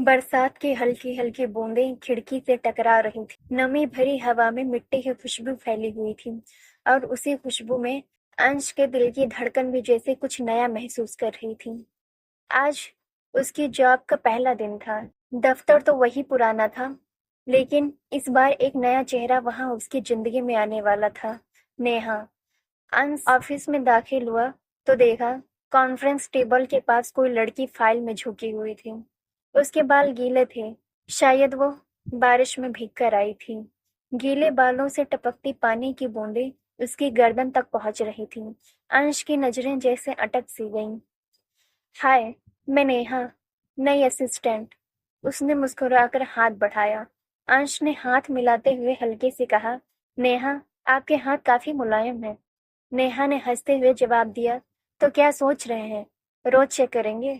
बरसात की हल्की हल्की बूंदें खिड़की से टकरा रही थी। नमी भरी हवा में मिट्टी की खुशबू फैली हुई थी और उसी खुशबू में अंश के दिल की धड़कन भी जैसे कुछ नया महसूस कर रही थी। आज उसकी जॉब का पहला दिन था। दफ्तर तो वही पुराना था, लेकिन इस बार एक नया चेहरा वहां उसकी जिंदगी में आने वाला था। नेहा। अंश ऑफिस में दाखिल हुआ तो देखा कॉन्फ्रेंस टेबल के पास कोई लड़की फाइल में झुकी हुई थी। उसके बाल गीले थे, शायद वो बारिश में भीग कर आई थी। गीले बालों से टपकती पानी की बूंदें उसकी गर्दन तक पहुंच रही थी। अंश की नजरें जैसे अटक सी गईं। हाय, मैं नेहा, नई असिस्टेंट। उसने मुस्कुराकर हाथ बढ़ाया। अंश ने हाथ मिलाते हुए हल्के से कहा, नेहा, आपके हाथ काफी मुलायम हैं। नेहा ने हंसते हुए जवाब दिया, तो क्या सोच रहे हैं, रोज चेक करेंगे?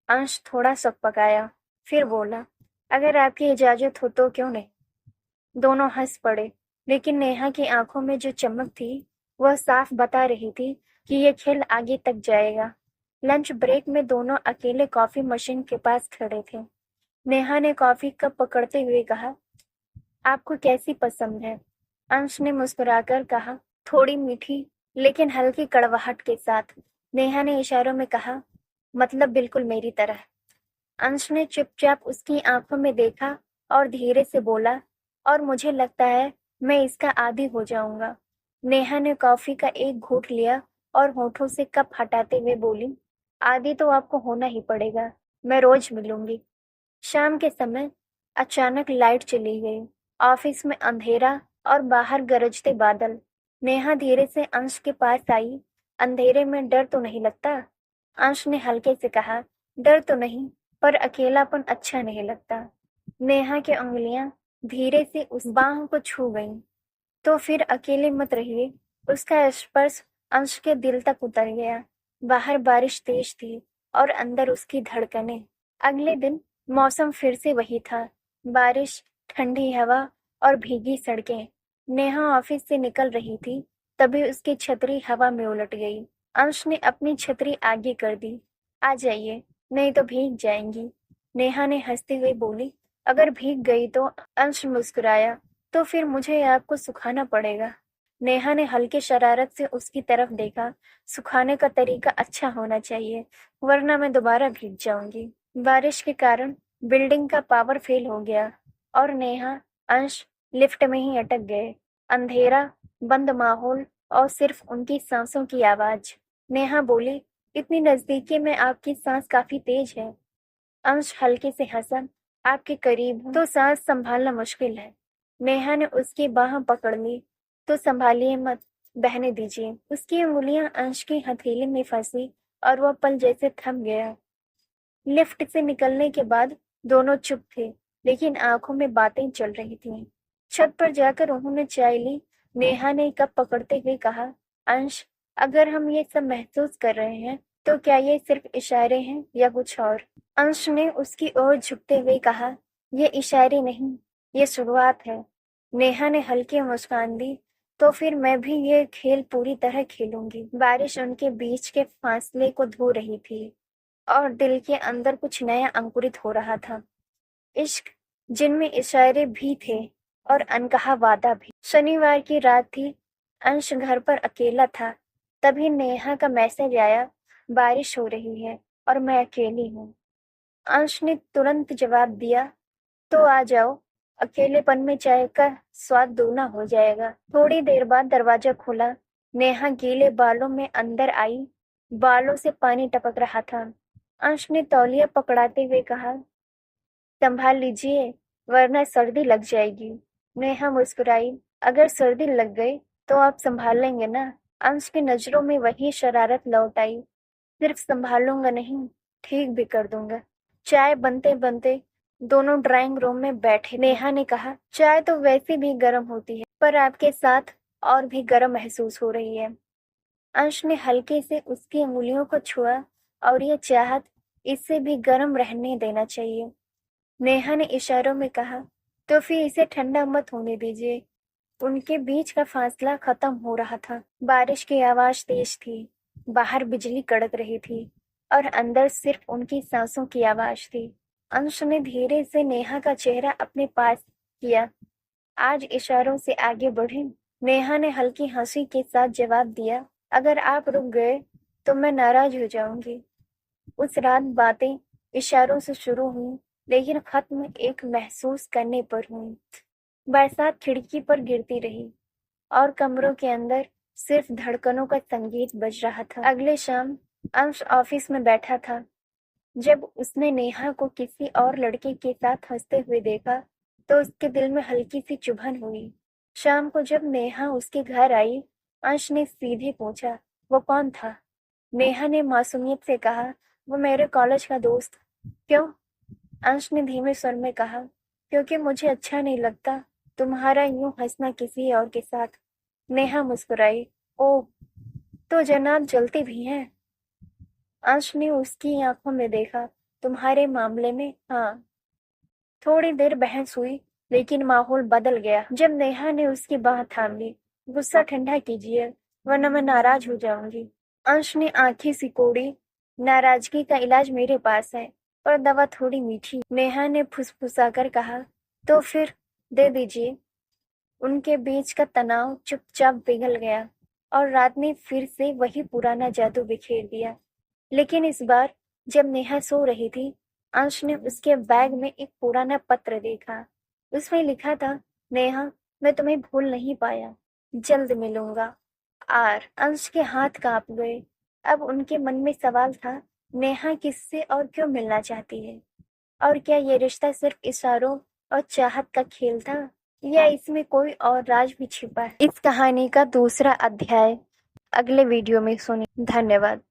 अंश थोड़ा सकपकाया, फिर बोला, अगर आपकी इजाजत हो तो क्यों नहीं। दोनों हंस पड़े, लेकिन नेहा की आंखों में जो चमक थी वह साफ बता रही थी कि ये खेल आगे तक जाएगा। लंच ब्रेक में दोनों अकेले कॉफी मशीन के पास खड़े थे। नेहा ने कॉफी कप पकड़ते हुए कहा, आपको कैसी पसंद है? अंश ने मुस्कुराकर कहा, थोड़ी मीठी लेकिन हल्की कड़वाहट के साथ। नेहा ने इशारों में कहा, मतलब बिल्कुल मेरी तरह। अंश ने चुपचाप उसकी आंखों में देखा और धीरे से बोला, और मुझे लगता है मैं इसका आदी हो जाऊंगा। नेहा ने कॉफी का एक घूंट लिया और होठों से कप हटाते हुए बोली, आदी तो आपको होना ही पड़ेगा, मैं रोज मिलूंगी। शाम के समय अचानक लाइट चली गई। ऑफिस में अंधेरा और बाहर गरजते बादल। नेहा धीरे से अंश के पास आई। अंधेरे में डर तो नहीं लगता? अंश ने हल्के से कहा, डर तो नहीं, पर अकेलापन अच्छा नहीं लगता। नेहा की उंगलियां धीरे से उस बाह को छू गईं। तो फिर अकेले मत रहिए। उसका स्पर्श अंश के दिल तक उतर गया। बाहर बारिश तेज थी और अंदर उसकी धड़कनें। अगले दिन मौसम फिर से वही था। बारिश, ठंडी हवा और भीगी सड़कें। नेहा ऑफिस से निकल रही थी, तभी उसकी छतरी हवा में उलट गई। अंश ने अपनी छतरी आगे कर दी। आ जाइए, नहीं तो भीग जाएंगी। नेहा ने हंसते हुए बोली। अगर भीग गई तो? अंश मुस्कुराया, तो फिर मुझे आपको सुखाना पड़ेगा। नेहा ने हल्की शरारत से उसकी तरफ देखा। सुखाने का तरीका अच्छा होना चाहिए, वरना मैं दोबारा भीग जाऊंगी। बारिश के कारण बिल्डिंग का पावर फेल हो गया और नेहा, अंश लिफ्ट में ही अटक गए। अंधेरा, बंद माहौल और सिर्फ उनकी सांसों की आवाज। नेहा बोली, इतनी नजदीकी में आपकी सांस काफी तेज है। अंश हल्के से हंसा, आपके करीब हूं तो सांस संभालना मुश्किल है। नेहा ने उसकी बाह पकड़ ली, तो संभालिए मत, बहने दीजिए। उसकी उंगलियां अंश की हथेली में फंसी और वह पल जैसे थम गया। लिफ्ट से निकलने के बाद दोनों चुप थे, लेकिन आंखों में बातें चल रही थीं। छत पर जाकर उन्होंने चाय ली। नेहा ने कप पकड़ते हुए कहा, अंश, अगर हम ये सब महसूस कर रहे हैं तो क्या ये सिर्फ इशारे हैं या कुछ और? अंश ने उसकी ओर झुकते हुए कहा, ये इशारे नहीं, ये शुरुआत है। नेहा ने हल्की मुस्कान दी, तो फिर मैं भी ये खेल पूरी तरह खेलूंगी। बारिश उनके बीच के फासले को धो रही थी और दिल के अंदर कुछ नया अंकुरित हो रहा था। इश्क, जिनमें इशारे भी थे और अनकहा वादा भी। शनिवार की रात थी। अंश घर पर अकेला था। तभी नेहा का मैसेज आया, बारिश हो रही है और मैं अकेली हूँ। अंश ने तुरंत जवाब दिया, तो आ जाओ, अकेलेपन में चाय का स्वाद दोगुना हो जाएगा। थोड़ी देर बाद दरवाजा खुला। नेहा गीले बालों में अंदर आई। बालों से पानी टपक रहा था। अंश ने तौलिया पकड़ाते हुए कहा, संभाल लीजिए, वरना सर्दी लग जाएगी। नेहा मुस्कुराई, अगर सर्दी लग गई तो आप संभाल लेंगे ना? अंश की नजरों में वही शरारत लौट आई। सिर्फ संभालूंगा नहीं, ठीक भी कर दूंगा। चाय बनते बनते दोनों ड्राइंग रूम में बैठे। नेहा ने कहा, चाय तो वैसे भी गर्म होती है, पर आपके साथ और भी गर्म महसूस हो रही है। अंश ने हल्के से उसकी उंगलियों को छुआ, और ये चाहत, इससे भी गर्म रहने देना चाहिए। नेहा ने इशारों में कहा, तो फिर इसे ठंडा मत होने दीजिए। उनके बीच का फासला खत्म हो रहा था। बारिश की आवाज तेज थी, बाहर बिजली कड़क रही थी और अंदर सिर्फ उनकी सांसों की आवाज थी। अंश ने धीरे से नेहा का चेहरा अपने पास किया। आज इशारों से आगे बढ़े। नेहा ने हल्की हंसी के साथ जवाब दिया, अगर आप रुक गए तो मैं नाराज हो जाऊंगी। उस रात बातें इशारों से शुरू हुई, लेकिन खत्म एक महसूस करने पर हुई। बरसात खिड़की पर गिरती रही और कमरों के अंदर सिर्फ धड़कनों का संगीत बज रहा था। अगले शाम अंश ऑफिस में बैठा था। जब उसने नेहा को किसी और लड़के के साथ हंसते हुए देखा तो उसके दिल में हल्की सी चुभन हुई। शाम को जब नेहा उसके घर आई, अंश ने सीधे पूछा, वो कौन था? नेहा ने मासूमियत से कहा, वो मेरे कॉलेज का दोस्त। क्यों? अंश ने धीमे स्वर में कहा, क्योंकि मुझे अच्छा नहीं लगता तुम्हारा यूं हंसना किसी और के साथ। नेहा मुस्कुराई, ओह, तो जनाब जलती भी हैं। अंश ने उसकी आंखों में देखा, तुम्हारे मामले में हाँ। थोड़ी देर बहस हुई, लेकिन माहौल बदल गया जब नेहा ने उसकी बाह थाम ली। गुस्सा ठंडा कीजिए, वरना मैं नाराज हो जाऊंगी। अंश ने आंखें सिकोड़ी, नाराजगी का इलाज मेरे पास है, पर दवा थोड़ी मीठी। नेहा ने फुसफुसाकर कहा, तो फिर दे दीजिए। उनके बीच का तनाव चुपचाप पिघल गया और रात ने फिर से वही पुराना जादू बिखेर दिया। लेकिन इस बार जब नेहा सो रही थी, अंश ने उसके बैग में एक पुराना पत्र देखा। उसमें लिखा था, नेहा, मैं तुम्हें भूल नहीं पाया, जल्द मिलूंगा। अंश के हाथ कांप गए। अब उनके मन में सवाल था, नेहा किससे और क्यों मिलना चाहती है? और क्या ये रिश्ता सिर्फ इशारों और चाहत का खेल था, या इसमें कोई और राज भी छिपा है? इस कहानी का दूसरा अध्याय अगले वीडियो में सुनिए। धन्यवाद।